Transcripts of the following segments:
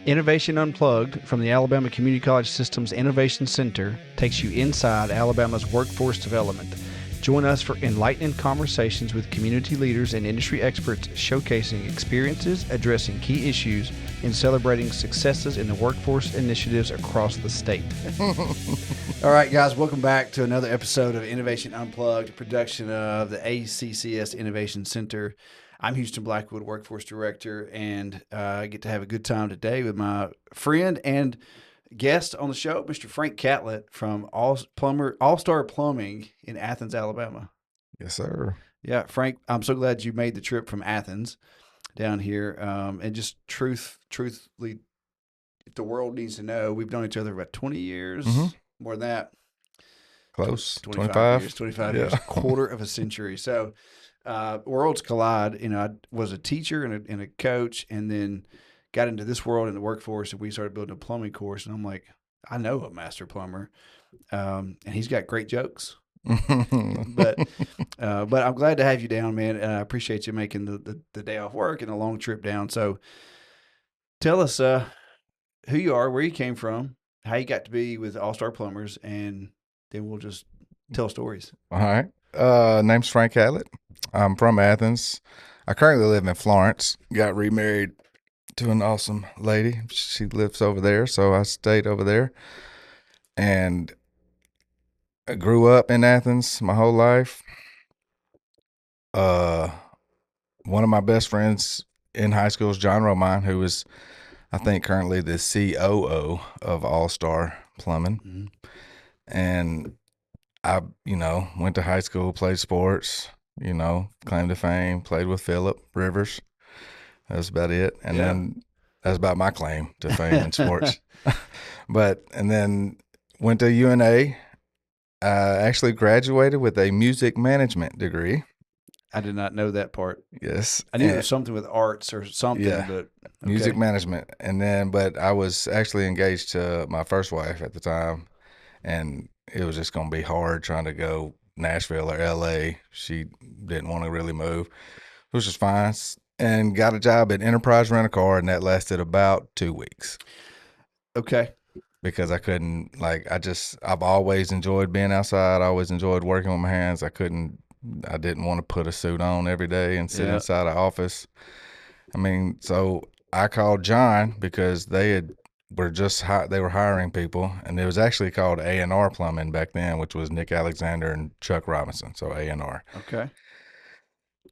Innovation Unplugged from the Alabama Community College System's Innovation Center takes you inside Alabama's workforce development. Join us for enlightening conversations with community leaders and industry experts showcasing experiences, addressing key issues, and celebrating successes in the workforce initiatives across the state. All right, guys, welcome back to another episode of Innovation Unplugged, a production of the ACCS Innovation Center. I'm Houston Blackwood, Workforce Director, and I get to have a good time today with my friend and guest on the show, Mr. Frank Catlett from All-Star Plumbing in Athens, Alabama. Yes, sir. Yeah, Frank, I'm so glad you made the trip from Athens down here. And just truthfully, if the world needs to know, we've known each other about 20 years, more than that. Close, 25 years, 25 yeah. years, quarter of a century. So worlds collide. You know, I was a teacher and a coach, and then got into this world in the workforce, and we started building a plumbing course. And I'm like, I know a master plumber, and he's got great jokes. but I'm glad to have you down, man. And I appreciate you making the day off work and a long trip down. So tell us who you are, where you came from, how you got to be with All-Star Plumbers, and then we'll just tell stories. All right. Name's Frank Catlett. I'm from Athens. I currently live in Florence. Got remarried to an awesome lady. She lives over there, so I stayed over there. And I grew up in Athens my whole life. One of my best friends in high school is John Romine, who is, I think, currently the COO of All-Star Plumbing. Mm-hmm. And I, went to high school, played sports, claim to fame, played with Phillip Rivers. That was about it. And then that's about my claim to fame in sports. And then went to UNA. I actually graduated with a music management degree. I did not know that part. Yes. I knew it was something with arts or something, but okay. Music management. But I was actually engaged to my first wife at the time, and it was just going to be hard trying to go Nashville or LA. She didn't want to really move, which was fine. And got a job at Enterprise Rent-A-Car, and that lasted about 2 weeks. Okay. Because I couldn't, I've always enjoyed being outside. I always enjoyed working with my hands. I didn't want to put a suit on every day and sit inside an office. So I called John because they were hiring people, and it was actually called A&R Plumbing back then, which was Nick Alexander and Chuck Robinson, so A&R. Okay.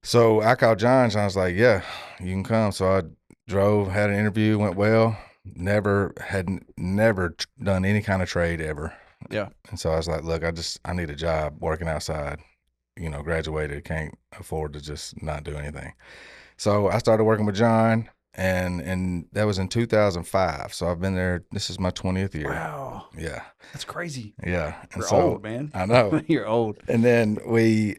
So I called John, and I was like, yeah, you can come. So I drove, had an interview, went well. Never done any kind of trade ever. Yeah. And so I was like, look, I need a job working outside. Graduated, can't afford to just not do anything. So I started working with John, and that was in 2005. So I've been there. This is my 20th year. Wow. Yeah. That's crazy. Yeah. You're old, man. I know. You're old. And then we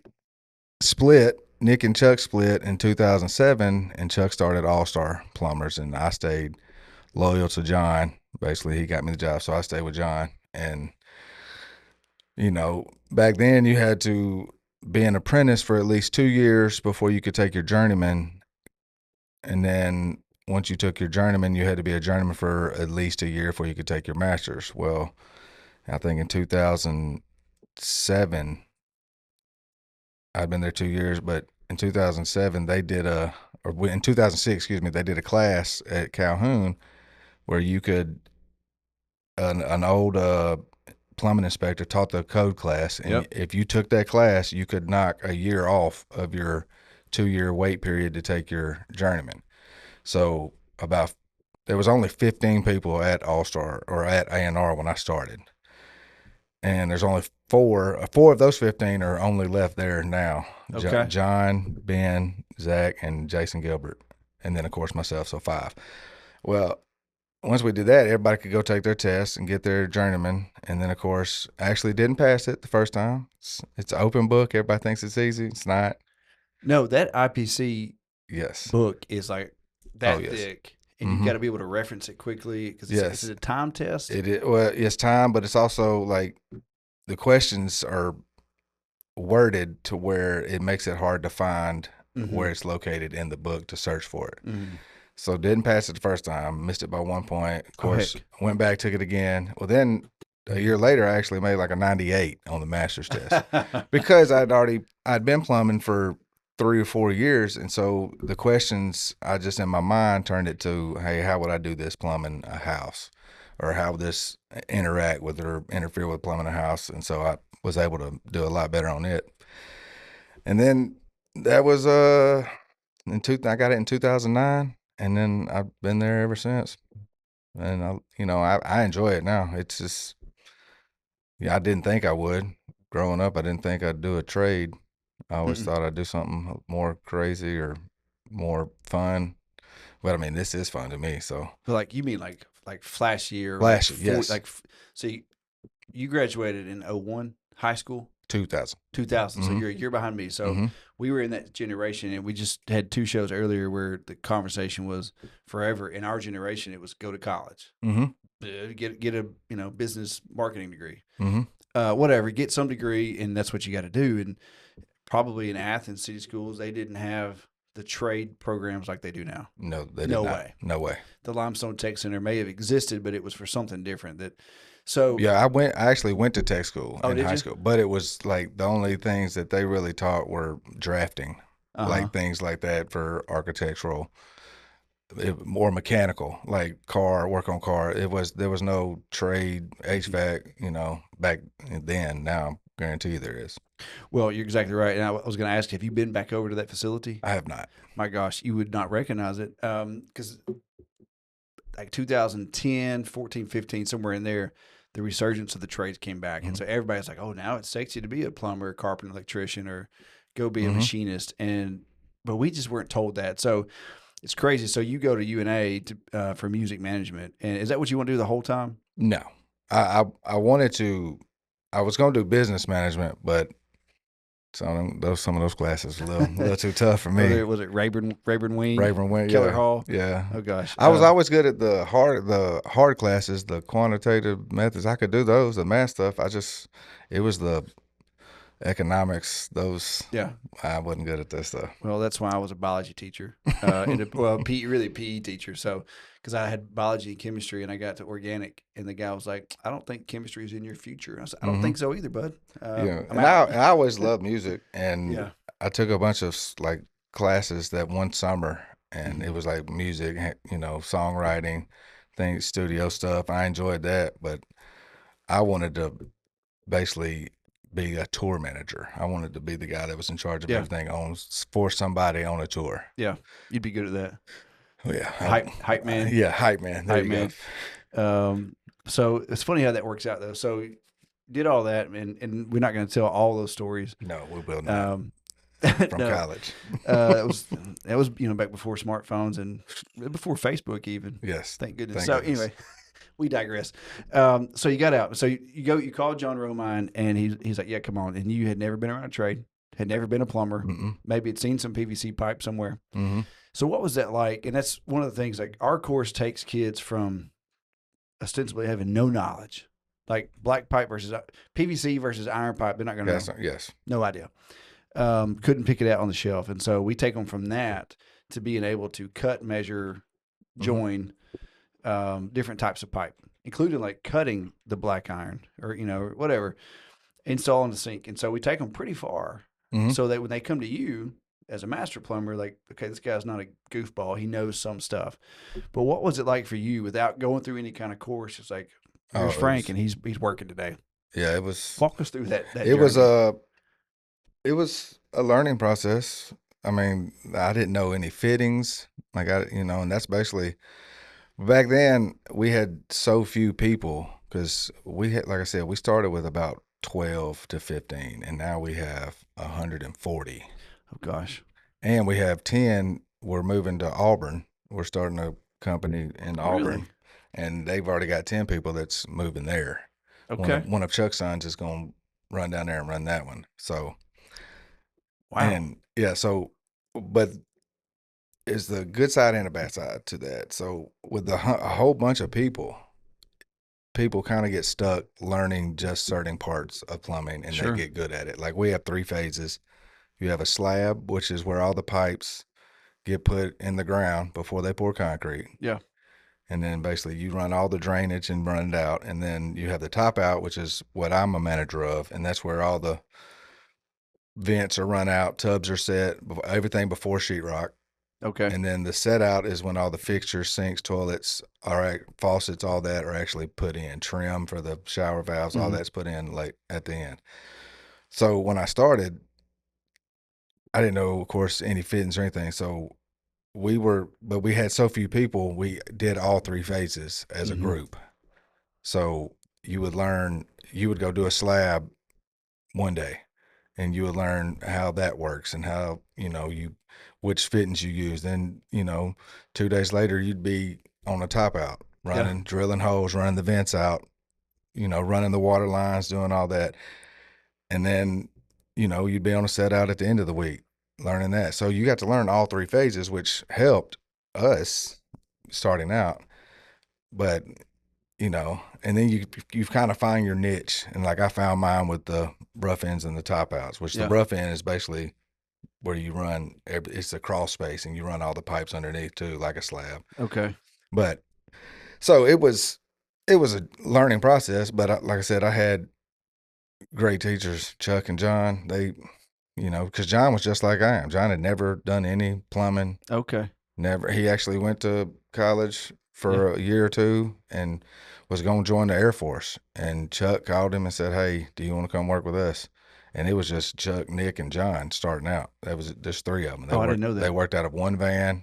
split. Nick and Chuck split in 2007, and Chuck started All-Star Plumbers, and I stayed loyal to John. Basically, he got me the job, so I stayed with John. And, back then you had to be an apprentice for at least 2 years before you could take your journeyman. And then once you took your journeyman, you had to be a journeyman for at least a year before you could take your master's. Well, I think in 2007, I'd been there 2 years, but in 2007, in 2006, they did a class at Calhoun where you could, an old plumbing inspector taught the code class. And if you took that class, you could knock a year off of your 2-year wait period to take your journeyman. So there was only 15 people at All-Star or at A&R when I started. And there's only four of those 15 are only left there now. Okay. John, Ben, Zach, and Jason Gilbert. And then, of course, myself, so 5. Well, once we did that, everybody could go take their test and get their journeyman. And then, of course, I actually didn't pass it the first time. It's an open book. Everybody thinks it's easy. It's not. No, that IPC book is like that thick. And you've got to be able to reference it quickly because it's a time test. It's time, but it's also like the questions are worded to where it makes it hard to find where it's located in the book to search for it. So didn't pass it the first time. Missed it by 1 point. Of course, heck. went back, took it again. Well, then a year later, I actually made like a 98 on the master's test because I'd been plumbing for 3 or 4 years, and so the questions I just in my mind turned it to, hey, how would I do this plumbing a house, or how would this interact with or interfere with plumbing a house? And so I was able to do a lot better on it. And then that was I got it in 2009, and then I've been there ever since. And I enjoy it now. It's just, yeah, I didn't think I would. Growing up, I didn't think I'd do a trade. I always thought I'd do something more crazy or more fun. But I mean, this is fun to me. So But like you mean like flashy or flashy, like yes. so you graduated in 01 high school? 2000. 2000. So you're a year behind me. So we were in that generation, and we just had 2 shows earlier where the conversation was forever. In our generation, it was go to college, get a business marketing degree, whatever, get some degree, and that's what you got to do. And probably in Athens city schools, they didn't have the trade programs like they do now. No, they did No not. way. No way. The Limestone Tech Center may have existed, but it was for something different. So Yeah, I actually went to tech school in did high you? school, but it was like the only things that they really taught were drafting, like things like that for architectural, more mechanical, like work on car. There was no trade HVAC, back then. Now I guarantee you there is. Well, you're exactly right. And I was going to ask you, have you been back over to that facility? I have not. My gosh, you would not recognize it. Because like 2010, 14, 15, somewhere in there, the resurgence of the trades came back. And so everybody's like, oh, now it's sexy to be a plumber, carpenter, electrician, or go be a machinist. But we just weren't told that. So it's crazy. So you go to UNA for music management. And is that what you want to do the whole time? No, I wanted to. I was going to do business management, but some of those classes a little too tough for me. Was it Rayburn Wing? Rayburn Wing, Keller yeah. Hall? Yeah. Oh gosh. I was always good at the hard classes, the quantitative methods. I could do those, the math stuff. It was the economics, those. Yeah. I wasn't good at that stuff. Well, that's why I was a biology teacher, really PE teacher. So, because I had biology and chemistry, and I got to organic, and the guy was like, "I don't think chemistry is in your future." I said, "I don't think so either, bud." Yeah, and I always loved music, and I took a bunch of like classes that one summer, and it was like music, songwriting, things, studio stuff. I enjoyed that, but I wanted to basically be a tour manager. I wanted to be the guy that was in charge of everything for somebody on a tour. Yeah, you'd be good at that. Oh, yeah, hype man. Yeah, hype man. There hype you man. Go. So it's funny how that works out though. So did all that, and we're not going to tell all those stories. No, we will not. From college. that was back before smartphones and before Facebook even. Yes, thank goodness. Thank so goodness. Anyway. We digress. So you got out. So you called John Romine, and he's like, yeah, come on. And you had never been around a trade, had never been a plumber. Maybe had seen some PVC pipe somewhere. So what was that like? And that's one of the things, like our course takes kids from ostensibly having no knowledge, like black pipe versus PVC versus iron pipe. They're not going to know. Yes. No idea. Couldn't pick it out on the shelf. And so we take them from that to being able to cut, measure, join, different types of pipe, including like cutting the black iron or whatever, installing the sink. And so we take them pretty far so that when they come to you as a master plumber, like, okay, this guy's not a goofball, he knows some stuff. But what was it like for you without going through any kind of course? It's like, here's Frank, and he's working today. Yeah, it was. Walk us through that it was a learning process. I mean, I didn't know any fittings, and that's basically. Back then, we had so few people because we had, like I said, we started with about 12 to 15, and now we have 140. Oh, gosh. And we have 10. We're moving to Auburn. We're starting a company in Auburn, and they've already got 10 people that's moving there. Okay. One of Chuck's sons is going to run down there and run that one. So, wow. And yeah, but is the good side and the bad side to that. So with a whole bunch of people kind of get stuck learning just certain parts of plumbing, and they get good at it. Like we have 3 phases. You have a slab, which is where all the pipes get put in the ground before they pour concrete. Yeah. And then basically you run all the drainage and run it out. And then you have the top out, which is what I'm a manager of. And that's where all the vents are run out, tubs are set, everything before sheetrock. Okay. And then the set out is when all the fixtures, sinks, toilets, all right, faucets, all that are actually put in. Trim for the shower valves, all that's put in late at the end. So when I started, I didn't know, of course, any fittings or anything. So but we had so few people, we did all 3 phases as a group. So you would go do a slab one day, and you would learn how that works and how, which fittings you use. Then, 2 days later, you'd be on a top out, running, drilling holes, running the vents out, running the water lines, doing all that. And then, you'd be on a set out at the end of the week, learning that. So you got to learn all 3 phases, which helped us starting out. But, and then you kind of find your niche. And like I found mine with the rough ends and the top outs, which the rough end is basically where you run, it's a crawl space and you run all the pipes underneath too, like a slab. Okay. But so it was a learning process, but like I said, I had great teachers, Chuck and John. They, because John was just like I am. John had never done any plumbing. Okay. Never. He actually went to college for a year or two and was going to join the Air Force. And Chuck called him and said, "Hey, do you want to come work with us?" And it was just Chuck, Nick, and John starting out. That was just 3 of them. I didn't know that. They worked out of one van.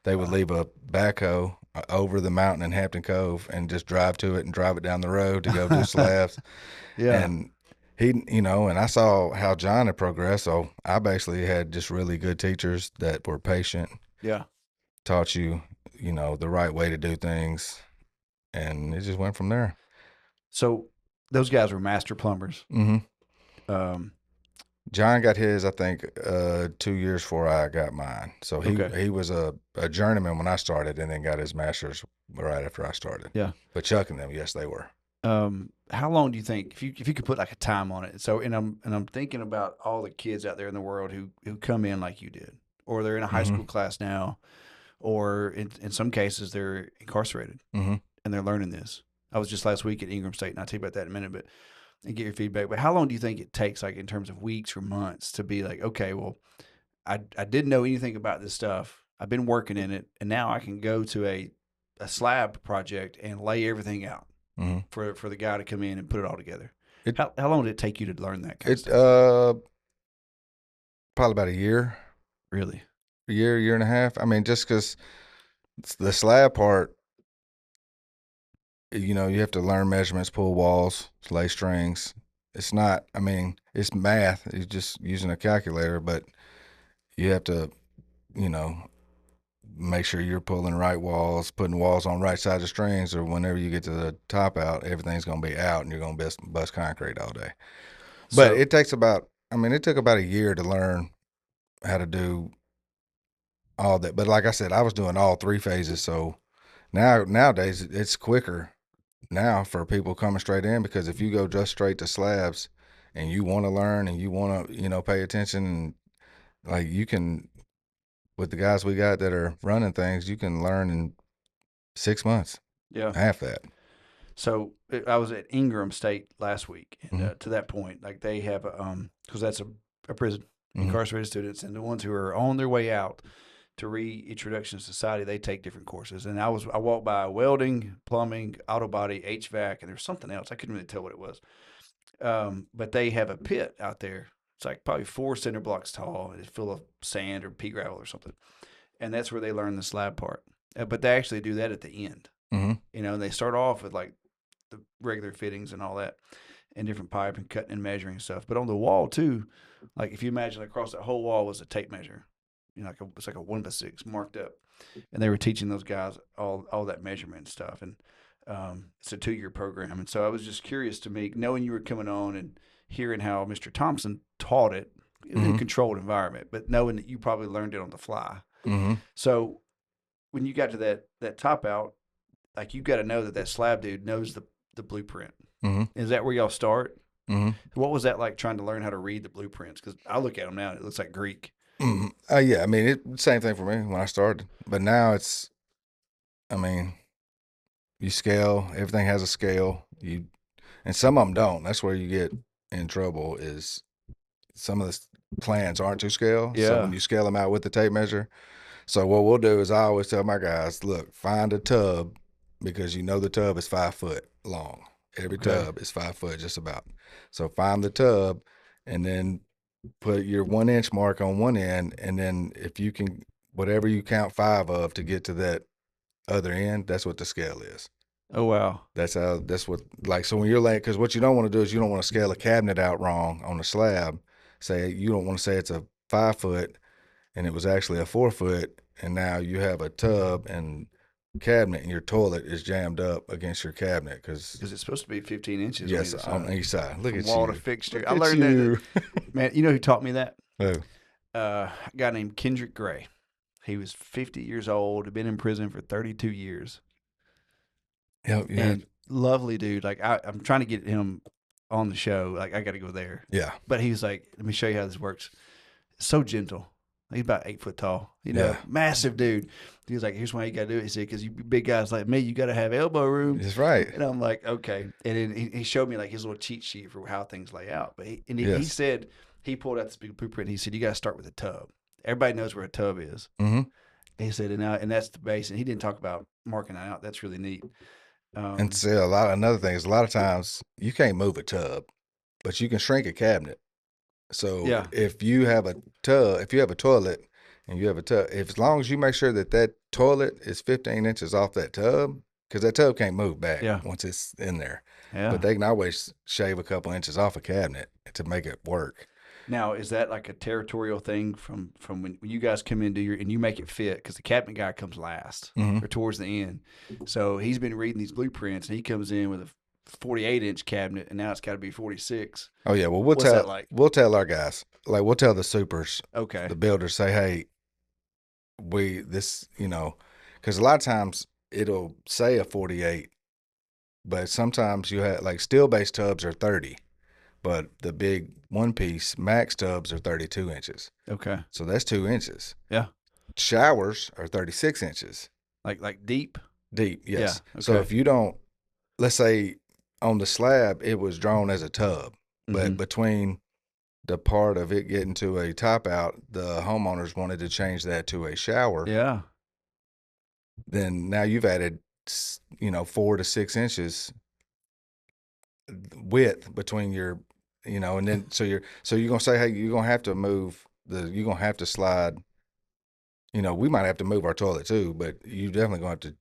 They would leave a backhoe over the mountain in Hampton Cove and just drive to it and drive it down the road to go do slabs. And he, and I saw how John had progressed. So I basically had just really good teachers that were patient. Yeah. Taught you, the right way to do things. And it just went from there. So those guys were master plumbers. Mm-hmm. John got his, I think, 2 years before I got mine. So he was a journeyman when I started, and then got his master's right after I started. Yeah. But Chuck and them, yes, they were. How long do you think, if you could put like a time on it? So, and I'm thinking about all the kids out there in the world who come in like you did, or they're in a high school class now, or in some cases they're incarcerated and they're learning this. I was just last week at Ingram State, and I'll tell you about that in a minute, but and get your feedback. But how long do you think it takes, like in terms of weeks or months, to be like, okay, well, I didn't know anything about this stuff. I've been working in it, and now I can go to a slab project and lay everything out for the guy to come in and put it all together. How long did it take you to learn that kind of stuff? Probably about a year. Really? A year and a half. I mean, just because the slab part, you have to learn measurements, pull walls, lay strings. It's not, I mean, it's math. It's just using a calculator, but you have to, make sure you're pulling right walls, putting walls on right sides of strings, or whenever you get to the top out, everything's going to be out and you're going to bust concrete all day. But it took about a year to learn how to do all that. But like I said, I was doing all 3 phases. So nowadays it's quicker now for people coming straight in, because if you go just straight to slabs and you want to learn and you want to, pay attention, and like you can, with the guys we got that are running things, you can learn in 6 months. Yeah. Half that. So I was at Ingram State last week, and to that point, like they have, because that's a prison, incarcerated students, and the ones who are on their way out to reintroduction to society, they take different courses. And I walked by welding, plumbing, auto body, HVAC, and there's something else. I couldn't really tell what it was. But they have a pit out there. It's like probably 4 cinder blocks tall, and it's full of sand or pea gravel or something. And that's where they learn the slab part. But they actually do that at the end. And they start off with like the regular fittings and all that, and different pipe and cutting and measuring stuff. But on the wall too, like if you imagine across that whole wall was a tape measure, it's like a 1:6 marked up, and they were teaching those guys all that measurement and stuff. And it's a 2-year program. And so I was just curious to me, knowing you were coming on and hearing how Mr. Thompson taught it in a controlled environment, but knowing that you probably learned it on the fly. So when you got to that top out, like you got to know that slab dude knows the blueprint. Is that where y'all start? What was that like, trying to learn how to read the blueprints? Because I look at them now and it looks like Greek. Yeah, I mean, same thing for me when I started, but now it's, I mean, you scale. Everything has a scale. And some of them don't. That's where you get in trouble. Is some of the plans aren't to scale. So when Yeah. you scale them out with the tape measure, so what we'll do is I always tell my guys, look, find a tub because you know the tub is 5 foot long. Every Okay. tub is 5 foot, just about. So find the tub, and then put your 1 inch mark on one end, and then if you can, whatever you count 5 of to get to that other end, that's what the scale is. Oh wow. That's what, like, so when you're laying, because what you don't want to do is you don't want to scale a cabinet out wrong on the slab. Say you don't want to say it's a 5 foot and it was actually a 4 foot, and now you have a tub and cabinet and your toilet is jammed up against your cabinet because Because it's supposed to be 15 inches yes, on on each side. Look from at wall you. to fixture. Look I at learned you. that. Man, you know who taught me that? Oh, A guy named Kendrick Gray. He was 50 years old, had been in prison for 32 years. yeah, And lovely dude. Like I'm trying to get him on the show. Like I got to go there. yeah, But he was like, let me show you how this works. So gentle. He's about 8 foot tall, yeah. massive dude. He was like, here's why you got to do it. He said, because you big guys like me, you got to have elbow room. That's right. And I'm like, okay. And then he showed me like his little cheat sheet for how things lay out. But he Yes. said, he pulled out this big blueprint. He said, you got to start with a tub. Everybody knows where a tub is. Mm-hmm. He said, and that's the base. And he didn't talk about marking that out. That's really neat. And see, another thing is a lot of times you can't move a tub, but you can shrink a cabinet. So Yeah. if you have a tub, if you have a toilet and you have a tub, if as long as you make sure that that toilet is 15 inches off that tub, because that tub can't move back Yeah. once it's in there. Yeah. But they can always shave a couple inches off a cabinet to make it work. Now, is that like a territorial thing from when you guys come in and you make it fit? Because the cabinet guy comes last Mhm. or towards the end. So he's been reading these blueprints and he comes in with a 48-inch cabinet and now it's got to be 46. Oh yeah, well What's that like? we'll tell our guys, like we'll tell the supers, Okay. the builders, say, hey, because a lot of times it'll say a 48, but sometimes you have like steel based tubs are 30, but the big one piece max tubs are 32 inches. Okay. So that's 2 inches. Yeah. Showers are 36 inches Like deep? deep. Yes. Yeah, So okay. if you don't, let's say on the slab, it was drawn as a tub, but Mhm. between the part of it getting to a top out, the homeowners wanted to change that to a shower. Yeah. Then now you've added, 4 to 6 inches width between your, and then so you're gonna say, hey, you're gonna have to you're gonna have to slide. We might have to move our toilet too, but you definitely gonna have to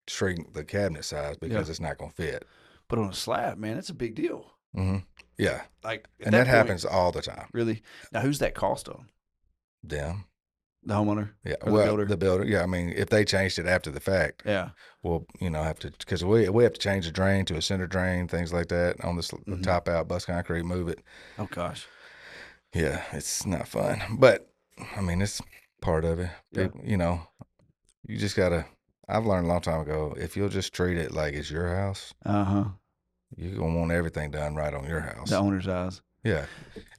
shrink the cabinet size because it's not gonna fit. But on a slab, man, that's a big deal. Hmm. Yeah, Like at and that that point, happens all the time. really. Now, who's that cost on? Them. The homeowner? Yeah. Or Well, the builder? the builder. Yeah. I mean, if they changed it after the fact, Yeah. we'll have to, because we have to change the drain to a center drain, things like that on this Mhm. top out bus concrete, move it. Oh gosh. Yeah, it's not fun, but I mean, it's part of it. Yeah. People, you just gotta. I've learned a long time ago, if you'll just treat it like it's your house, Uh-huh. you're gonna want everything done right on your house. The owner's eyes. Yeah,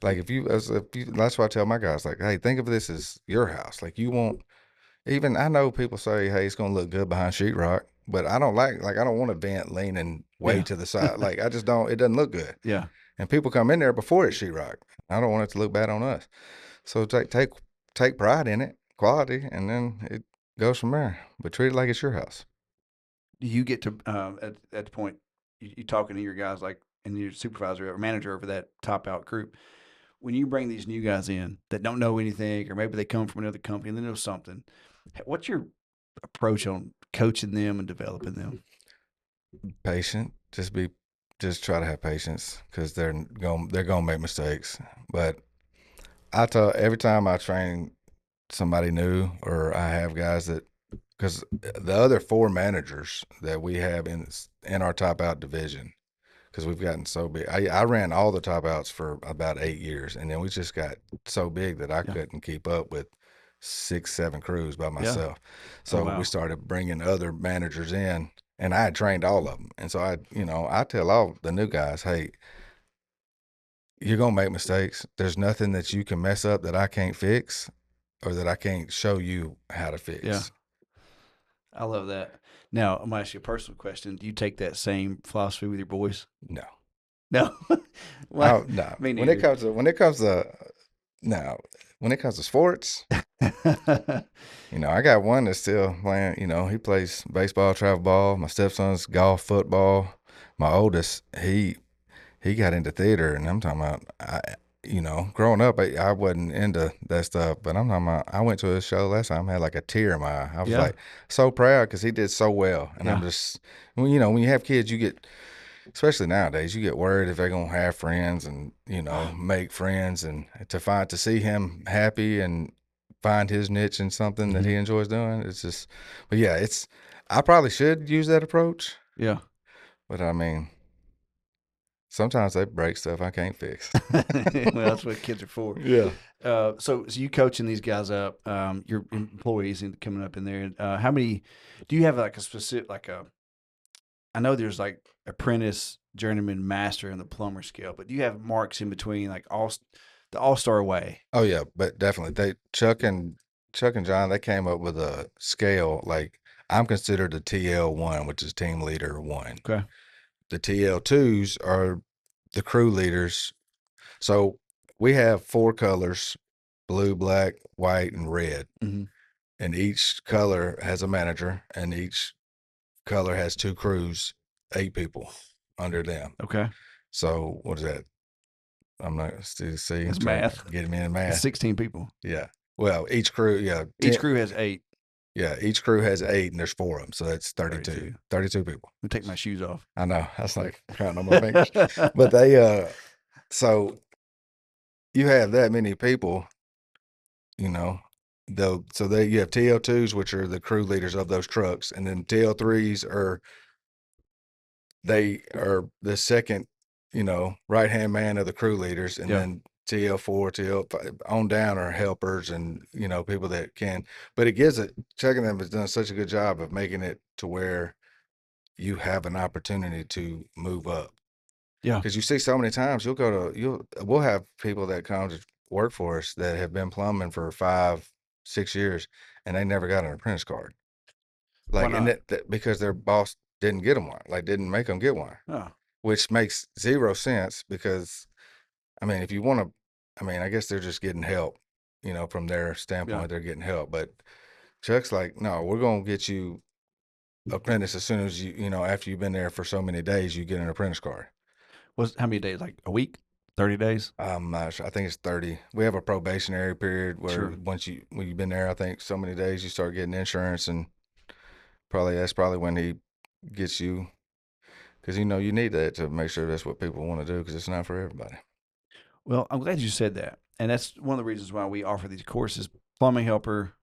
like if you, that's why I tell my guys, like, hey, think of this as your house. Like you want. Even I know people say, hey, it's gonna look good behind sheetrock, but I don't I don't want a vent leaning way Yeah. to the side. Like I just don't. It doesn't look good. Yeah. And people come in there before it's sheetrock. I don't want it to look bad on us. So take pride in it, quality, and then it goes from there. But treat it like it's your house. Do you get to at the point you talking to your guys like and your supervisor or manager over that top out group when you bring these new guys in that don't know anything or maybe they come from another company and they know something, what's your approach on coaching them and developing them? Patient. Just try to have patience because they're gonna make mistakes. But I tell every time I train somebody new or I have guys that, because the other 4 managers that we have in our top out division, because we've gotten so big. I ran all the top outs for about 8 years, and then we just got so big that I couldn't keep up with 6, 7 crews by myself. So wow. we started bringing other managers in, and I had trained all of them. And so I tell all the new guys, hey, you're gonna make mistakes. There's nothing that you can mess up that I can't fix. or that I can't show you how to Yeah. fix. I love that. Now, I'm going to ask you a personal question. Do you take that same philosophy with your boys? No. No. Well, Oh no. me When it neither. comes to when it comes to now, when it comes to sports, I got one that's still playing. He plays baseball, travel ball. My stepson's golf, football. My oldest, he got into theater, and I'm talking about, growing up, I wasn't into that stuff, but I'm talking about, I went to his show last time, I had like a tear in my eye. I was Yeah. like so proud because he did so well, and I'm Yeah. just, when you have kids, you get, especially nowadays, you get worried if they're gonna have friends and make friends, and to see him happy and find his niche in something that Mhm. he enjoys doing. It's just, but yeah, I probably should use that approach, Yeah. but I mean, sometimes they break stuff I can't fix. Well, that's what kids are for. Yeah. So you coaching these guys up, your employees coming up in there. How many do you have like a specific, I know there's like apprentice, journeyman, master in the plumber scale, but do you have marks in between like the all-star way? Oh yeah, but definitely Chuck and John, they came up with a scale. Like, I'm considered a TL1, which is team leader one. Okay. The TL2s are the crew leaders. So we have 4 colors: blue, black, white, and red. Mm-hmm. And each color has a manager, and each color has 2 crews, 8 people under them. Okay. So what is that? I'm not still see That's trying to math. get me in That's math. 16 people. Yeah. Well, each crew, yeah, Each crew has 8. yeah, each crew has 8, and there's 4 of them, so that's 32. 32. 32 people. Let me take my shoes off. I know. I was like counting on my fingers, but so you have that many people, you know. You have TL2s, which are the crew leaders of those trucks, and then TL3s they are the second, right hand man of the crew leaders, and Yeah. then TL4, TL5 on down are helpers and people that can. But it gives it. Checking them has done such a good job of making it to where you have an opportunity to move up. Yeah. Because you see so many times we'll have people that come to work for us that have been plumbing for 5, 6 years, and they never got an apprentice card. Why Like, and not? that because their boss didn't get them one, like didn't make them get one, Oh, which makes 0 sense because, I mean, if you want to, I mean, I guess they're just getting help, from their standpoint, yeah. they're getting help. But Chuck's like, no, we're going to get you apprentice as soon as after you've been there for so many days, you get an apprentice card. How many days? Like a week? 30 days? I'm not sure. I think it's 30. We have a probationary period where Sure. when you've been there, I think so many days, you start getting insurance, and that's probably when he gets you, because you need that to make sure that's what people want to do, because it's not for everybody. Well, I'm glad you said that. And that's one of the reasons why we offer these courses. Plumbing helper.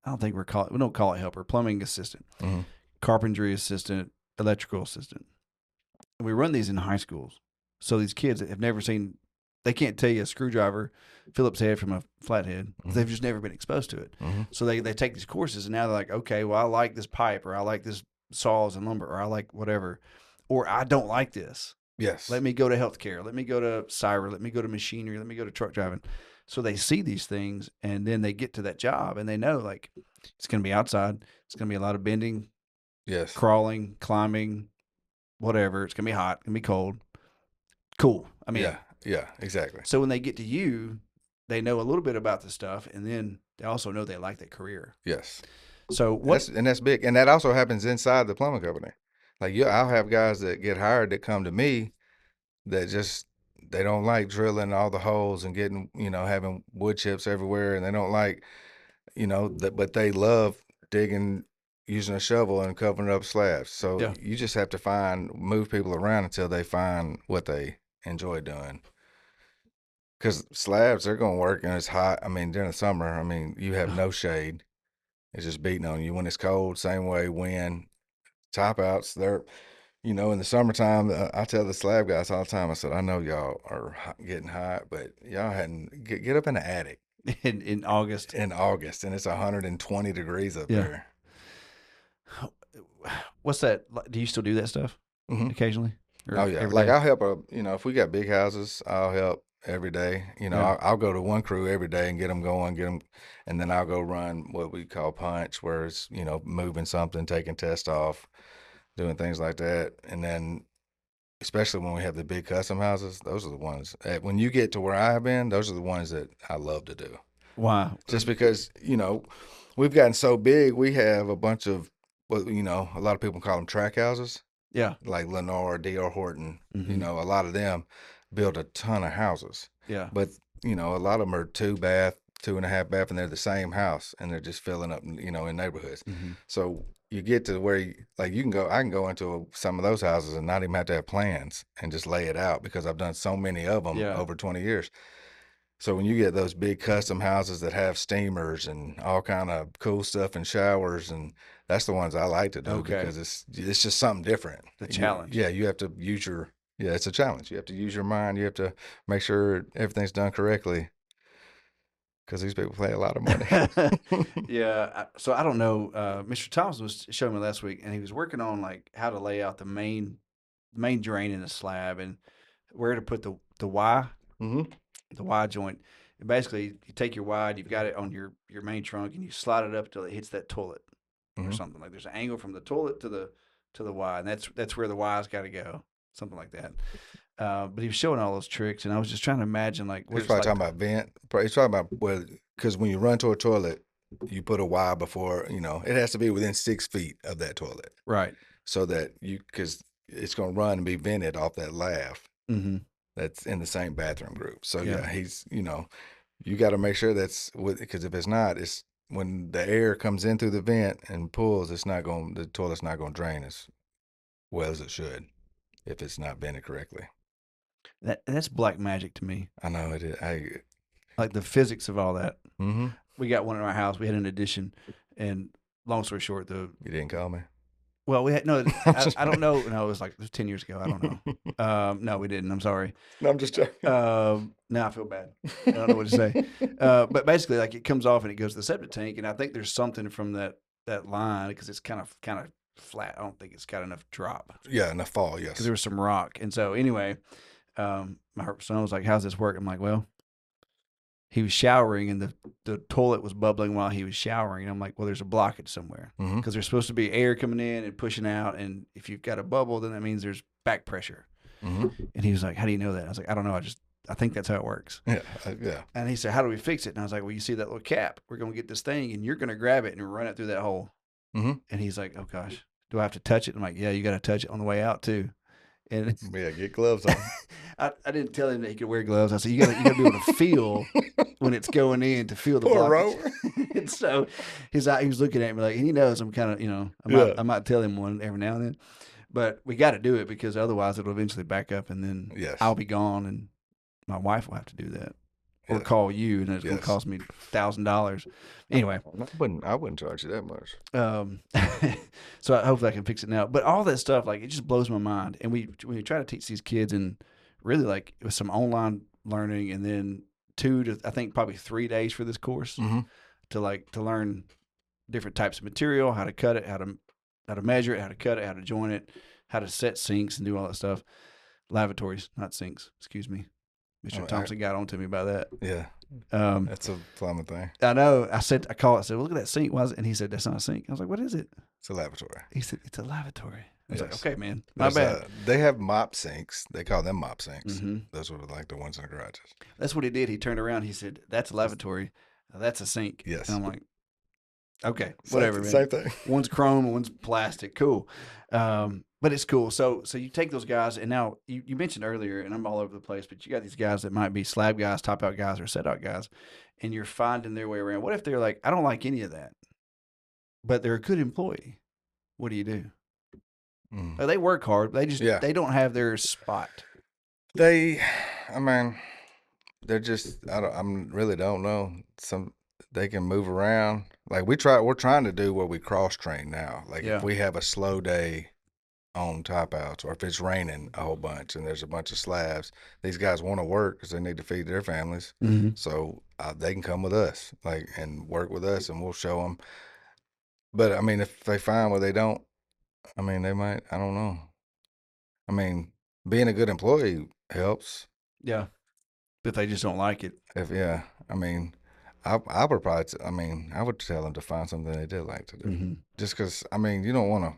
I don't think we don't call it helper. Plumbing assistant, Mm-hmm. carpentry assistant, electrical assistant. And we run these in high schools. So these kids that have never seen, they can't tell you a screwdriver, Phillips head from a flathead. Mm-hmm. They've just never been exposed to it. Mm-hmm. So they take these courses, and now they're like, okay, well, I like this pipe, or I like this saws and lumber, or I like whatever, or I don't like this. Yes. Let me go to healthcare. Let me go to cyber. Let me go to machinery. Let me go to truck driving. So they see these things, and then they get to that job, and they know like it's going to be outside. It's going to be a lot of bending, Yes. crawling, climbing, whatever. It's going to be hot. It's going to be cold. Cool. I mean, yeah, exactly. So when they get to you, they know a little bit about the stuff, and then they also know they like that career. Yes. So that's big, and that also happens inside the plumbing company. Like, I'll have guys that get hired that come to me that just, they don't like drilling all the holes and getting, having wood chips everywhere, and they don't like, but they love digging, using a shovel and covering up slabs. So Yeah. you just have to move people around until they find what they enjoy doing. Because slabs, they're going to work and it's hot. I mean, during the summer, I mean, you have no shade. It's just beating on you. When it's cold, same way. Wind, top outs, they're, in the summertime, I tell the slab guys all the time, I said, I know y'all are getting hot, but y'all hadn't, get up in the attic in August. and it's 120 degrees up Yeah. there. What's that? Do you still do that stuff Mm-hmm. occasionally? Or Oh yeah, every like day? I'll help if we got big houses, I'll help every day. You know, Yeah. I'll go to one crew every day and get them going, and then I'll go run what we call punch, where it's, you know, moving something, taking test off, doing things like that. And then, especially when we have the big custom houses, those are the ones, when you get to where I have been, those are the ones that I love to do. Why? Just because, you know, we've gotten so big, we have a bunch of, well, you know, a lot of people call them track houses, Yeah. like Lenore, D.R. Horton. You Mhm. know, a lot of them build a ton of houses, Yeah. but, you know, a lot of them are 2 bath, 2.5 bath, and they're the same house, and they're just filling up, you know, in neighborhoods. Mhm. So you get to where like I can go into some of those houses and not even have to have plans and just lay it out, because I've done so many of them Yeah. over 20 years. So when you get those big custom houses that have steamers and all kind of cool stuff and showers, and that's the ones I like to do, Okay. because it's just something different. The challenge. Yeah, you have to use it's a challenge. You have to use your mind. You have to make sure everything's done correctly, because these people pay a lot of money. Yeah. So I don't know. Mr. Thomas was showing me last week, and he was working on like how to lay out the main drain in the slab and where to put the Y, hmm the Y joint. And basically, you take your Y, you've got it on your main trunk, and you slide it up until it hits that toilet or hmm something. Like there's an angle from the toilet to the Y, and that's where the Y's got to go, something like that. But he was showing all those tricks, and I was just trying to imagine like what He's it's probably like. talking about vent. He's talking about, well, because when you run to a toilet, you put a Y before, you know, it has to be within 6 feet of that toilet, Right. so that because it's going to run and be vented off that lav Mm-hmm. that's in the same bathroom group. So Yeah. yeah, you know, you got to make sure that's with, because if it's not, it's when the air comes in through the vent and pulls, the toilet's not going to drain as well as it should if it's not vented correctly. That's black magic to me. I know it is. Like the physics of all that. Mm-hmm. We got one in our house. We had an addition, and long story short, You didn't call me. we had no. I'm I, just I don't know. No, it was 10 years ago. I don't know. No, we didn't. I'm sorry. No, I'm just joking. Now I feel bad. I don't know what to say. But basically, like it comes off and it goes to the septic tank, and I think there's something from that line because it's kind of flat. I don't think it's got enough drop Yeah, in the fall, because yes. there was some rock, and so anyway, my son was like, "How's this work?" I'm like, "Well." He was showering and the toilet was bubbling while he was showering. And I'm like, well, there's a blockage somewhere Mm-hmm. because there's supposed to be air coming in and pushing out. And if you've got a bubble, then that means there's back pressure. Mm-hmm. And he was like, how do you know that? I was like, I don't know. I think that's how it works. Yeah, yeah. And he said, how do we fix it? And I was like, well, you see that little cap? We're going to get this thing and you're going to grab it and run it through that hole. Mm-hmm. And he's like, oh gosh, do I have to touch it? I'm like, yeah, you got to touch it on the way out too. And Yeah, get gloves on. I didn't tell him that he could wear gloves. I said, you got to be able to feel when it's going in to feel the Poor blockage. And so he was looking at me like, and he knows I'm kind of, I might tell him one every now and then, but we got to do it because otherwise it'll eventually back up and then Yes. I'll be gone and my wife will have to do that or Yeah. call you and it's going to Yes. cost me $1,000. Anyway. I wouldn't charge you that much. So hopefully I can fix it now. But all that stuff, like it just blows my mind. And we try to teach these kids and really like with some online learning and then 2 to I think probably 3 days for this course Mm-hmm. to learn different types of material, how to cut it, how to measure it, how to cut it, how to join it, how to set sinks and do all that stuff. Lavatories, not sinks, excuse me. Mr. Thompson got on to me about that. Yeah. That's a plumbing thing. I know. I said, well, look at that sink. Why is it? And he said, that's not a sink. I was like, what is it? It's a lavatory. He said, it's a lavatory. I was like, Yes. okay, man, my bad. They have mop sinks. They call them mop sinks. Mm-hmm. Those are like the ones in the garages. That's what he did. He turned around. He said, that's a lavatory. That's a sink. Yes. And I'm like, okay, whatever, man. Same thing. One's chrome and one's plastic. Cool. But it's cool. So you take those guys, and now you mentioned earlier, and I'm all over the place, but you got these guys that might be slab guys, top out guys, or set out guys, and you're finding their way around. What if they're like, I don't like any of that, but they're a good employee? What do you do? Mm. They work hard, but they don't have their spot. They're just, I really don't know. They can move around. Like we're trying to do where we cross train now. Like if we have a slow day on top outs, or if it's raining a whole bunch and there's a bunch of slabs, these guys want to work because they need to feed their families. Mm-hmm. So they can come with us, like, and work with us, and we'll show them. But I mean, if they find where they don't, I mean, they might. I don't know. I mean, being a good employee helps. Yeah. If they just don't like it. Yeah, I mean, I would probably, I mean, I would tell them to find something they did like to do. Mm-hmm. Just because, I mean, you don't want to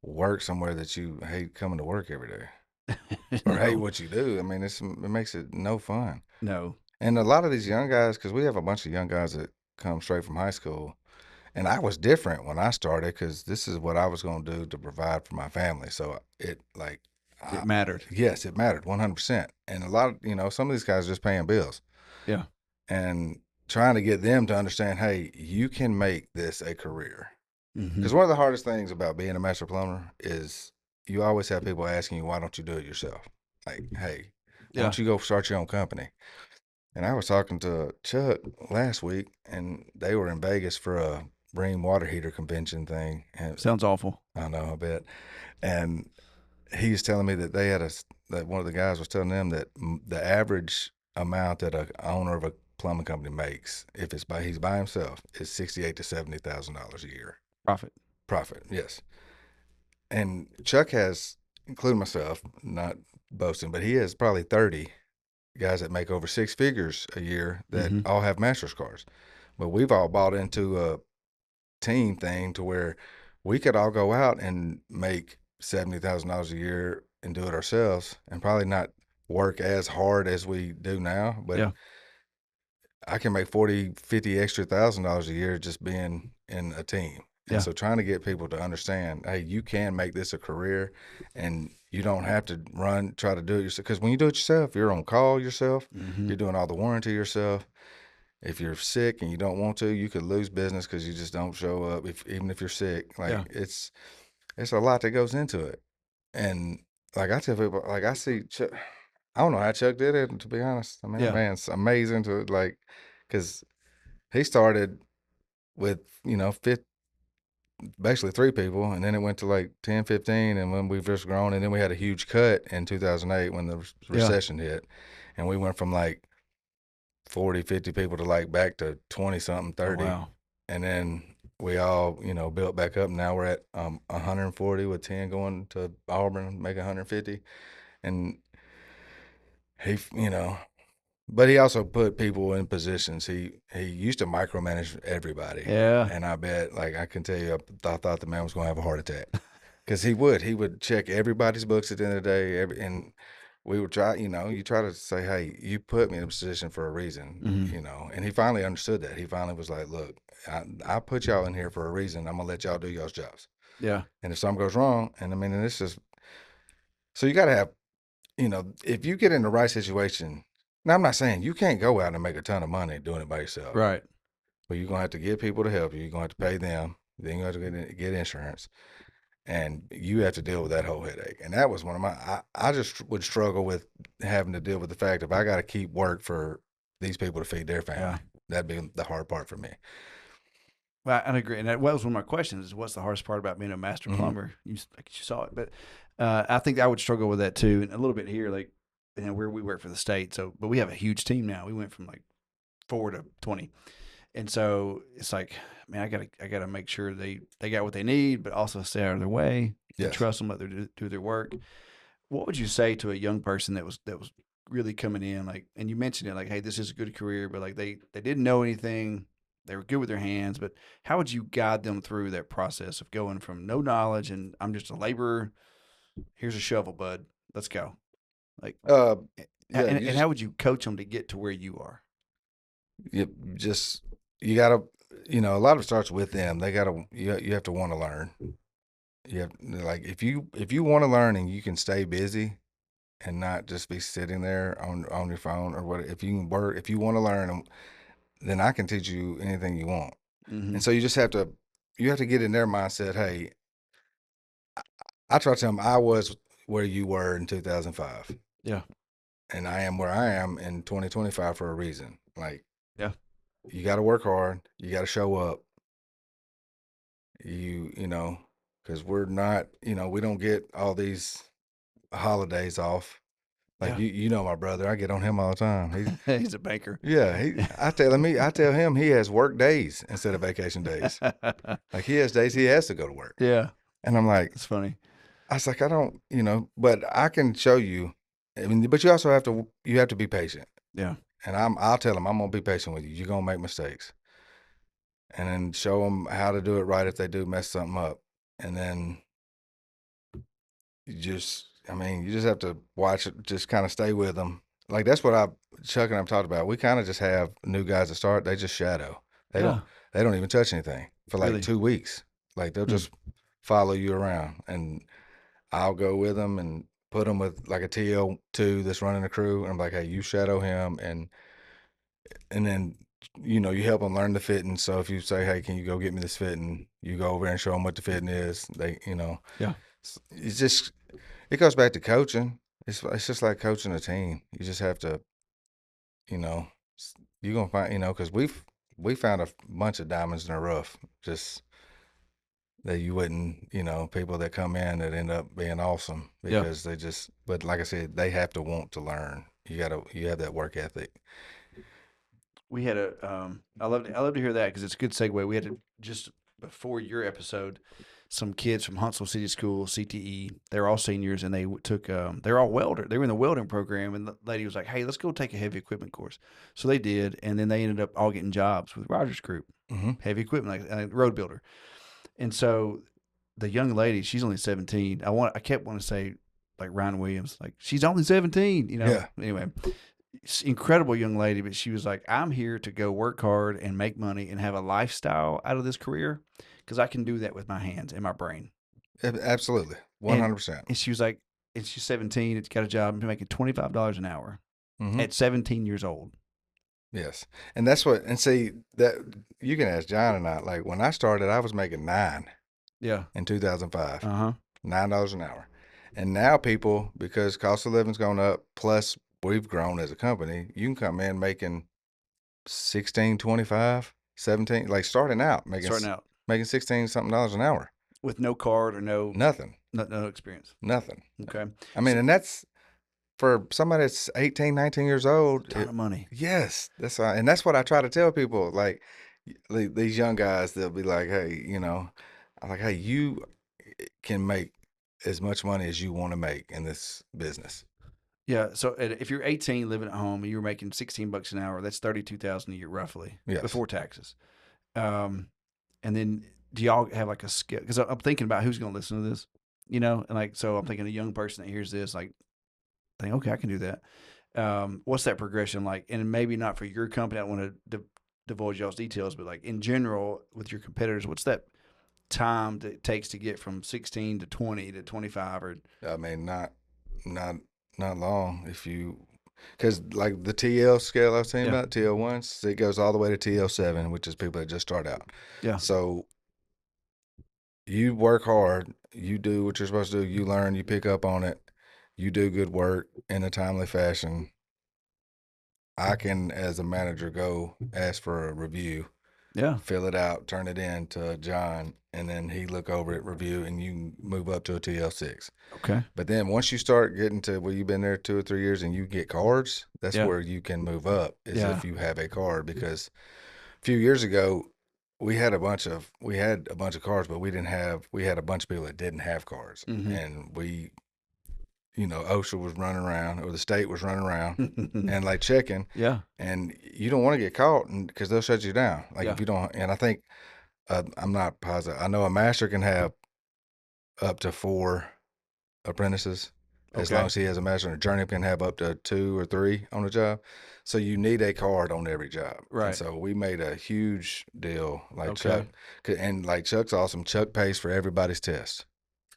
work somewhere that you hate coming to work every day or hate No, what you do. I mean, it makes it no fun. no. And a lot of these young guys, because we have a bunch of young guys that come straight from high school, and I was different when I started because this is what I was going to do to provide for my family. So it like, It mattered. yes, it mattered 100%. And a lot of, some of these guys are just paying bills. Yeah. And trying to get them to understand, hey, you can make this a career. Mm-hmm. Because one of the hardest things about being a master plumber is you always have people asking you, why don't you do it yourself? Like, hey, why don't you go start your own company? And I was talking to Chuck last week, and they were in Vegas for a Bream water heater convention thing. And Sounds awful. I know, I bet. And he was telling me that that one of the guys was telling them that the average amount that a owner of a plumbing company makes, if he's by himself, is $68,000 to $70,000 a year. Profit, yes. And Chuck has, including myself, not boasting, but he has probably 30 guys that make over six figures a year that all have master's cards. But we've all bought into a team thing to where we could all go out and make $70,000 a year and do it ourselves and probably not work as hard as we do now. But I can make 40, 50 extra $1,000 a year just being in a team. And so trying to get people to understand, hey, you can make this a career and you don't have to try to do it yourself. Because when you do it yourself, you're on call yourself. You're doing all the warranty yourself. If you're sick and you don't want to, you could lose business because you just don't show up. Even if you're sick, it's a lot that goes into it. And like I tell people, like I see Chuck, I don't know how Chuck did it, to be honest. I mean, that man's amazing because he started with, basically three people, and then it went to like 10, 15, and when we've just grown, and then we had a huge cut in 2008 when the recession hit, and we went from like 40, 50 people to like back to 20 something, 30. Oh, wow. And then we all, built back up. Now we're at 140 with 10 going to Auburn, make 150. And he, but he also put people in positions. He used to micromanage everybody. Yeah. And I bet, like I can tell you, I thought the man was going to have a heart attack. Because he would check everybody's books at the end of the day. And we would try, you try to say, hey, you put me in a position for a reason, and he finally understood that. He finally was like, look, I put y'all in here for a reason. I'm going to let y'all do y'all's jobs. Yeah. And if something goes wrong, and it's just, so you got to have, if you get in the right situation, now I'm not saying you can't go out and make a ton of money doing it by yourself. Right. But you're going to have to get people to help you. You're going to have to pay them. Then you have to get insurance. And you have to deal with that whole headache. And that was one of I just would struggle with having to deal with the fact if I got to keep work for these people to feed their family. That'd be the hard part for me. Well, I agree. And that was one of my questions is what's the hardest part about being a master plumber? You saw it. But I think I would struggle with that too. And a little bit here, like, where we work for the state. So, but we have a huge team now. We went from like 4 to 20. And so it's like, man, I gotta make sure they got what they need, but also stay out of their way. Yes. Trust them, let them do their work. What would you say to a young person that was really coming in, like, and you mentioned it, like, hey, this is a good career, but like they didn't know anything, they were good with their hands, but how would you guide them through that process of going from no knowledge and I'm just a laborer, here's a shovel, bud, let's go, like, and how would you coach them to get to where you are? You gotta, a lot of it starts with them. They gotta, you have to want to learn. You have, like, if you want to learn and you can stay busy and not just be sitting there on your phone or what, if you can work, if you want to learn, then I can teach you anything you want. And so you just have to get in their mindset. Hey, I try to tell them I was where you were in 2005. Yeah. And I am where I am in 2025 for a reason. Like, yeah, you got to work hard. You got to show up. Because we're not, we don't get all these holidays off. Like, my brother, I get on him all the time. He's a banker. Yeah. I tell him he has work days instead of vacation days. Like, he has days he has to go to work. Yeah. And I'm like, it's funny. I was like, I don't, but I can show you. I mean, but you also have to be patient. Yeah. And I'll tell them I'm gonna be patient with you. You're gonna make mistakes, and then show them how to do it right if they do mess something up, and then you just have to watch it, just kind of stay with them. Like that's what Chuck and I've talked about. We kind of just have new guys that start. They just shadow. They don't. Yeah. They don't even touch anything for like Really. 2 weeks. Like they'll Hmm. just follow you around, and I'll go with them and put them with like a TL2 that's running the crew, and I'm like, hey, you shadow him, and then you help them learn the fitting. So if you say, hey, can you go get me this fitting? You go over and show them what the fitting is. Yeah. It's just it goes back to coaching. It's just like coaching a team. You just have to, you know, you're gonna find, because we found a bunch of diamonds in the rough, just that you wouldn't, people that come in that end up being awesome Yeah. because but like I said, they have to want to learn. You have that work ethic. We had I love to hear that because it's a good segue. We had just before your episode, some kids from Huntsville City School, CTE. They're all seniors, and they took. They're all welder. They were in the welding program, and the lady was like, "Hey, let's go take a heavy equipment course." So they did, and then they ended up all getting jobs with Rogers Group, Mm-hmm. heavy equipment, like road builder. And so the young lady, she's only 17. I kept wanting to say like Ryan Williams, like she's only 17. Yeah. Anyway, incredible young lady, but she was like, I'm here to go work hard and make money and have a lifestyle out of this career because I can do that with my hands and my brain. Absolutely, And 100%. and she was like, and she's 17. It's got a job making $25 an hour Mm-hmm. at 17 years old. Yes, and that's what. And see that you can ask John and I. Like when I started, I was making $9 Yeah. in 2005, Uh-huh. $9 an hour, and now people, because cost of living's gone up, plus we've grown as a company, you can come in making 16, 25, 17, like starting out Starting out making 16 something dollars an hour. with no card or Nothing, no experience. nothing. Okay. I mean, So, and that's for somebody that's 18, 19 years old. ton of money. Yes, and that's what I try to tell people. Like these young guys, they'll be like, "Hey, I'm like, hey, you can make as much money as you want to make in this business." Yeah. So if you're 18 living at home and you're making $16 an hour, that's 32,000 a year roughly Yes. before taxes. And then do y'all have like a skill? Because I'm thinking about who's going to listen to this, and like, so I'm thinking a young person that hears this, like, think, okay, I can do that. What's that progression like? And maybe not for your company. I don't want to divulge y'all's details, but like in general with your competitors, what's that time that it takes to get from 16 to 20 to 25 or? I mean, not not long because like the TL scale I was saying Yeah. about TL1s, it goes all the way to TL7, which is people that just start out. Yeah. So you work hard, you do what you're supposed to do, you learn, you pick up on it, you do good work in a timely fashion. I can, as a manager, go ask for a review, Yeah. fill it out, turn it in to John, and then he look over it, review, and you move up to a TL6. Okay. But then once you start getting to where you've been there 2 or 3 years and you get cards, that's Yeah. where you can move up, is Yeah. if you have a card. Because a few years ago, we had a bunch of cards, but we had a bunch of people that didn't have cards, Mm-hmm. and OSHA was running around, or the state was running around and like checking. Yeah. And you don't want to get caught because they'll shut you down. Like Yeah. if you don't, and I think, I'm not positive. I know a master can have up to 4 apprentices as Okay. long as he has a master, and a journeyman can have up to 2 or 3 on a job. So you need a card on every job. Right. And so we made a huge deal. Like Okay. and like Chuck's awesome. Chuck pays for everybody's test.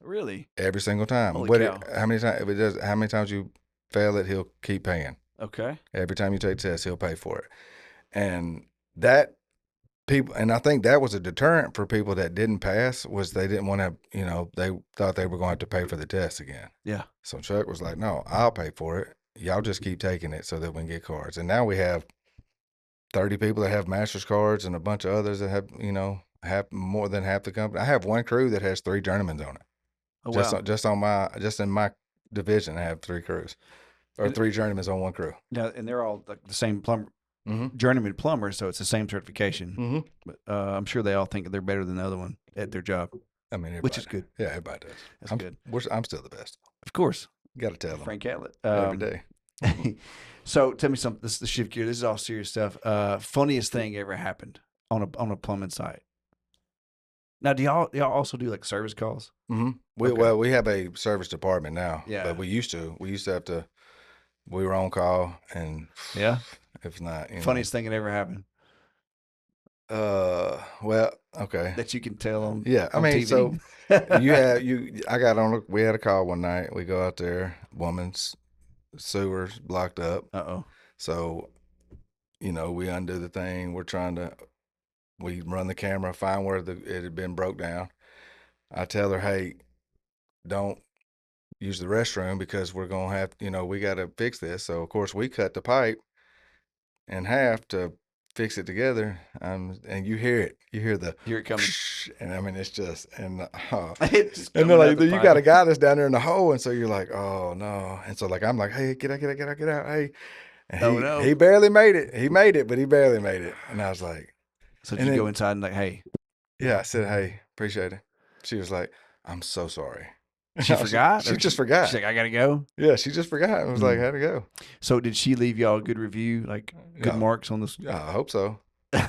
Really? Every single time. Holy What cow. how many times if it does how many times you fail it, he'll keep paying. Okay. Every time you take the test, he'll pay for it. And that and I think that was a deterrent for people that didn't pass, was they didn't want to, they thought they were going to have to pay for the test again. Yeah. So Chuck was like, no, I'll pay for it. Y'all just keep taking it so that we can get cards. And now we have 30 people that have master's cards and a bunch of others that have more than half the company. I have one crew that has 3 journeymen on it. Oh, wow. Just in my division, I have 3 crews, or 3 journeymen on one crew. Now, and they're all like the same plumber, Mm-hmm. journeyman plumber, so it's the same certification. Mm-hmm. But I'm sure they all think they're better than the other one at their job, I mean, which is good. Yeah, everybody does. That's good. I'm still the best. Of course, Got to tell them Frank Catlett. every day. So tell me something. This is the shift gear. This is all serious stuff. Funniest thing ever happened on a plumbing site. Now, do y'all also do like service calls? Mm-hmm. Okay. We have a service department now, Yeah. but we used to have to. We were on call, and Yeah. if not, Funniest thing that ever happened well, okay, that you can tell on yeah. I on mean, TV. so I got on. We had a call one night. We go out there. Woman's sewers blocked up. Uh-oh. So, we undo the thing. We run the camera, find where it had been broke down. I tell her, hey, don't use the restroom because we're going to have, we got to fix this. So, of course, we cut the pipe in half to fix it together. And you hear it. You hear the, Here it coming. and I mean, it's just, and It's just and coming then out the you got a pipe. guy that's down there in the hole. And so you're like, oh, no. And so, like, I'm like, hey, get out. Hey. And Oh, no. he barely made it. He made it, but he barely made it. And I was like, So and did you then, go inside and like, hey, yeah, I said, hey, appreciate it. She was like, I'm so sorry. she forgot? She Or just forgot. She's like, I got to go? Yeah, she just forgot. It was like, had to go. So did she leave y'all a good review, like good Yeah. marks on this? Yeah, I hope so. I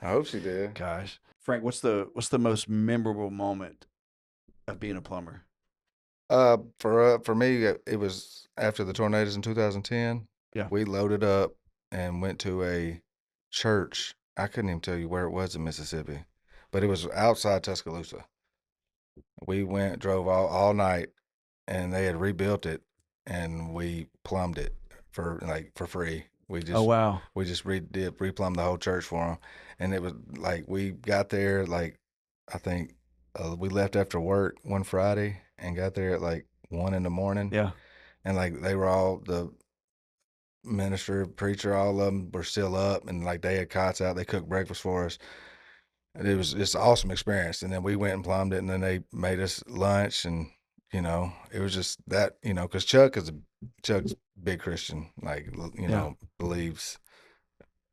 hope she did. Gosh. Frank, what's the most memorable moment of being a plumber? For me, it was after the tornadoes in 2010. Yeah. We loaded up and went to a church. I couldn't even tell you where it was in Mississippi, but it was outside Tuscaloosa. We drove all night, and they had rebuilt it, and we plumbed it for free. Oh, wow. We just replumbed the whole church for them, and it was like we got there like I think we left after work one Friday and got there at like 1 in the morning. Yeah. And like they were all the minister, preacher, all of them were still up, and like they had cots out. They cooked breakfast for us. And it was just an awesome experience. And then we went and plumbed it, and then they made us lunch, and it was just that, because Chuck's big Christian, like believes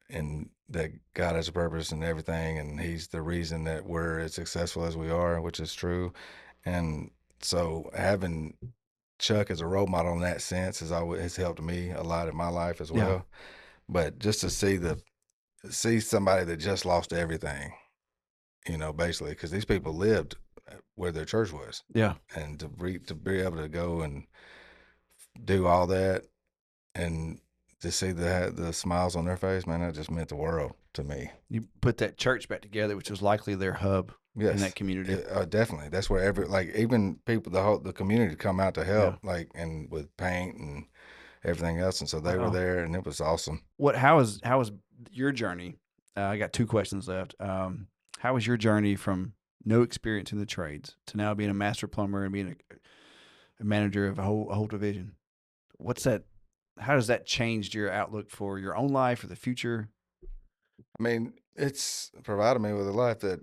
in that God has a purpose and everything, and he's the reason that we're as successful as we are, which is true. And so having Chuck as a role model in that sense has helped me a lot in my life as well. Yeah. But just to see somebody that just lost everything, basically, because these people lived where their church was. Yeah. And to be able to go and do all that and to see the smiles on their face, man, that just meant the world to me. You put that church back together, which was likely their hub in that community. Definitely. That's where even people, the community come out to help, and with paint and everything else. And so they were there, and it was awesome. How was your journey? I got two questions left. How was your journey from no experience in the trades to now being a master plumber and being a manager of a whole division? What's that? How does that change your outlook for your own life or the future? I mean, it's provided me with a life that,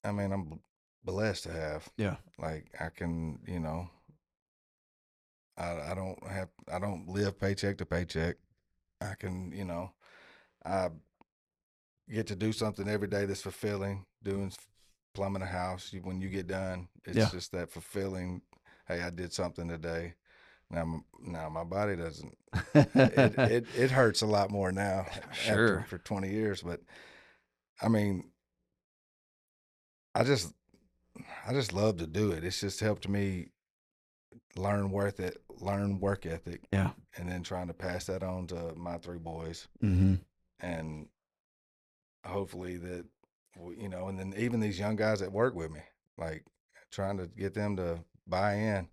I'm blessed to have. Yeah. Like I can, I don't live paycheck to paycheck. I can, I get to do something every day that's fulfilling. Plumbing a house, when you get done, it's just that fulfilling. Hey, I did something today. Now my body doesn't. It hurts a lot more now. Sure. For 20 years, but I mean, I just love to do it. It's just helped me learn work ethic. Yeah. And then trying to pass that on to my three boys. Mm-hmm. And hopefully that, and then even these young guys that work with me, like trying to get them to buy in.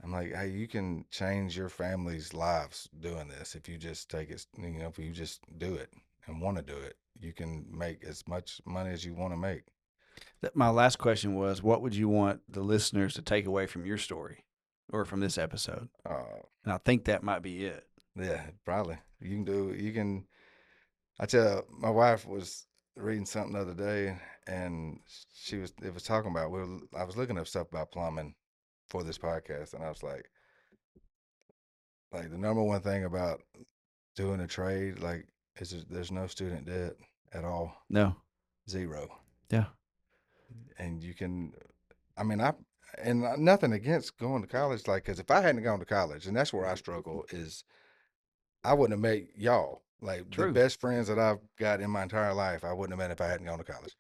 I'm like, hey, you can change your family's lives doing this if you just take it, if you just do it and want to do it. You can make as much money as you want to make. My last question was, what would you want the listeners to take away from your story or from this episode? And I think that might be it. Yeah, probably. I tell my wife was reading something the other day, and it was talking about, I was looking up stuff about plumbing for this podcast, and I was like the number one thing about doing a trade, is there's no student debt at all. No. Zero. Yeah. And you can, and nothing against going to college, because if I hadn't gone to college, and that's where I struggle, is I wouldn't have met y'all. Like the True. best friends that I've got in my entire life, I wouldn't have met if I hadn't gone to college.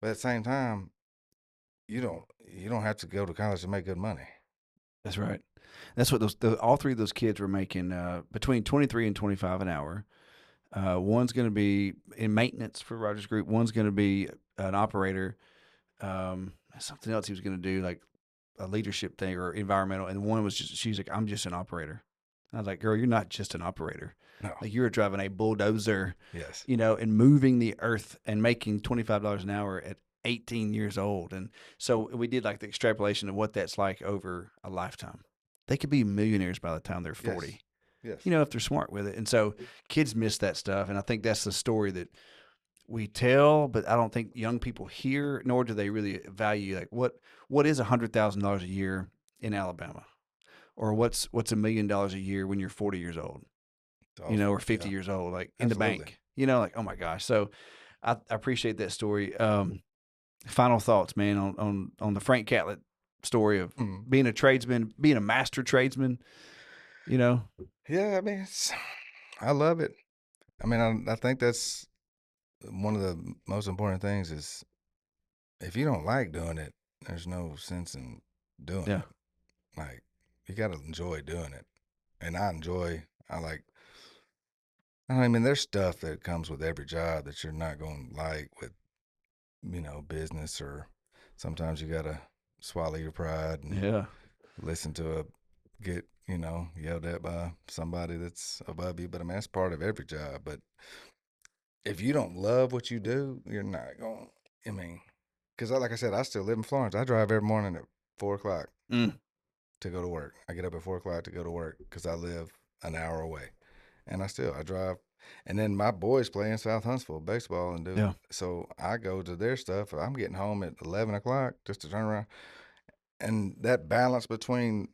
But at the same time, you don't have to go to college to make good money. That's right. That's what all three of those kids were making between 23 and 25 an hour. One's going to be in maintenance for Rogers Group. One's going to be an operator. Something else he was going to do, like a leadership thing or environmental. And one was she's like, I'm just an operator. And I was like, girl, you're not just an operator. No. Like you're driving a bulldozer, Yes. and moving the earth and making $25 an hour at 18 years old. And so we did like the extrapolation of what that's like over a lifetime. They could be millionaires by the time they're 40. Yes. If they're smart with it. And so kids miss that stuff. And I think that's the story that we tell, but I don't think young people hear, nor do they really value like what is $100,000 a year in Alabama, or what's $1 million a year when you're 40 years old, Awesome. or 50 years old, like in the bank, like, oh my gosh. So I appreciate that story. Final thoughts, man, on the Frank Catlett story of being a tradesman, being a master tradesman, Yeah, I mean, I love it. I mean, I think that's one of the most important things is if you don't like doing it, there's no sense in doing it. Like, you got to enjoy doing it. And I mean, there's stuff that comes with every job that you're not going to like with, business, or sometimes you got to swallow your pride and listen to get, yelled at by somebody that's above you. But I mean, that's part of every job. But if you don't love what you do, you're not going, because like I said, I still live in Florence. I drive every morning at 4:00 to go to work. I get up at 4:00 to go to work because I live an hour away. And I drive. And then my boys play in South Huntsville baseball and so I go to their stuff. I'm getting home at 11 o'clock just to turn around. And that balance between,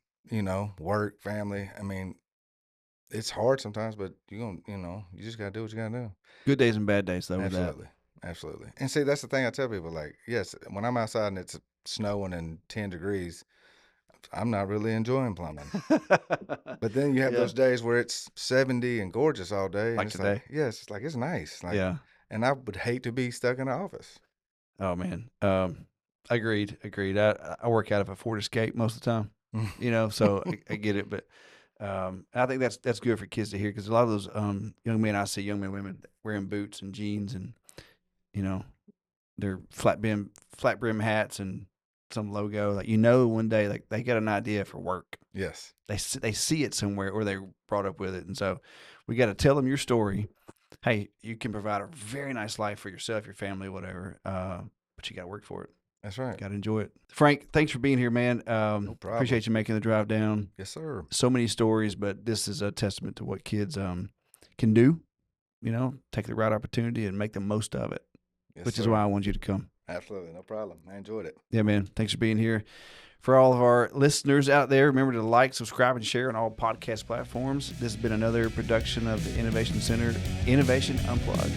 work, family, I mean, it's hard sometimes, but you just got to do what you got to do. Good days and bad days, though. Absolutely. Absolutely. And see, that's the thing I tell people, like, yes, when I'm outside and it's snowing and 10 degrees, I'm not really enjoying plumbing. But then you have those days where it's 70 and gorgeous all day. And like it's today. Like, it's nice. Like, and I would hate to be stuck in the office. Oh, man. Agreed. I work out of a Ford Escape most of the time, so I get it. But I think that's good for kids to hear, because a lot of those young men I see, young men and women wearing boots and jeans and, their flat brim hats and some logo, like, one day, like, they got an idea for work. Yes. They see it somewhere, or they were brought up with it. And so we got to tell them your story. Hey, you can provide a very nice life for yourself, your family, whatever. But you got to work for it. That's right. Got to enjoy it. Frank, thanks for being here, man. No problem. Appreciate you making the drive down. Yes, sir. So many stories, but this is a testament to what kids can do, take the right opportunity and make the most of it, which is why I wanted you to come. Absolutely. No problem. I enjoyed it. Yeah, man. Thanks for being here. For all of our listeners out there, remember to like, subscribe, and share on all podcast platforms. This has been another production of the Innovation Center, Innovation Unplugged.